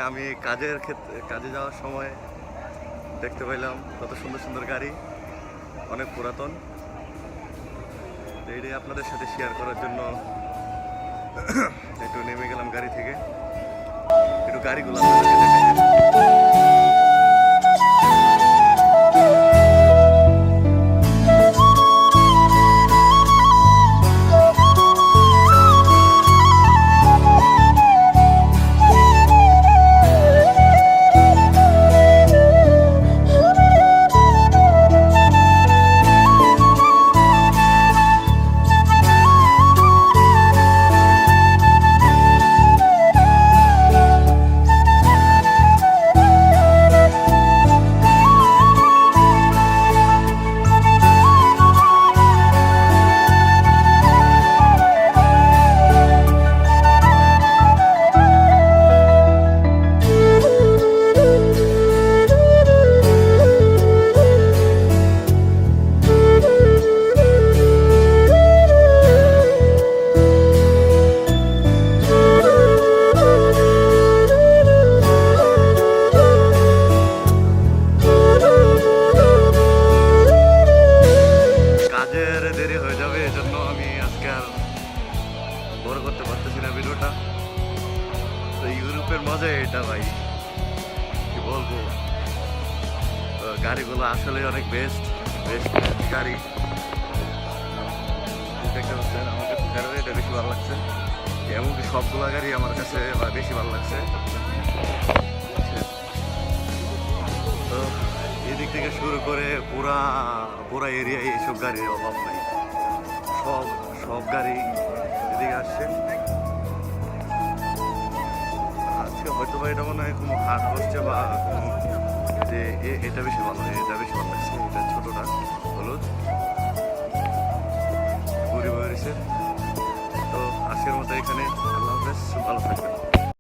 আমি কাজে যাওয়ার সময় দেখতে পাইলাম কত সুন্দর সুন্দর গাড়ি, অনেক পুরাতন। এইটাই আপনাদের সাথে শেয়ার করার জন্য একটু নেমে গেলাম গাড়ি থেকে, একটু গাড়িগুলো আপনাদেরকে দেখাই। দেরি হয়ে যাবে, এজন্য আমি আজকে আর বড় করতে পারতেছি না ভিডিওটা। তো ইউরোপের মজা এটা ভাই, কি বলবো। গাড়িগুলো আসলে অনেক বেস্ট গাড়ি। দেখতে পাচ্ছেন আমার কাছে ফেরারিটা বেশি ভালো লাগছে, এমনকি সবগুলো গাড়ি আমার কাছে বেশি ভালো লাগছে। তো এদিক থেকে শুরু করে পুরা এরিয়ায় এইসব গাড়ির অভাব নাই, সব গাড়ি এদিকে আসছে। আজকে হয়তো বা এটা মনে হয় কোনো হাট বসছে বা কোনো, যে এটা বেশি ভালো, এটা বেশি ভালো লাগছে। এটা ছোটটা হলুদ ঘুরে বেরিয়েছে। তো আজকের মতো এখানে, আল্লাহ হাফেজ, ভালো থাকবেন।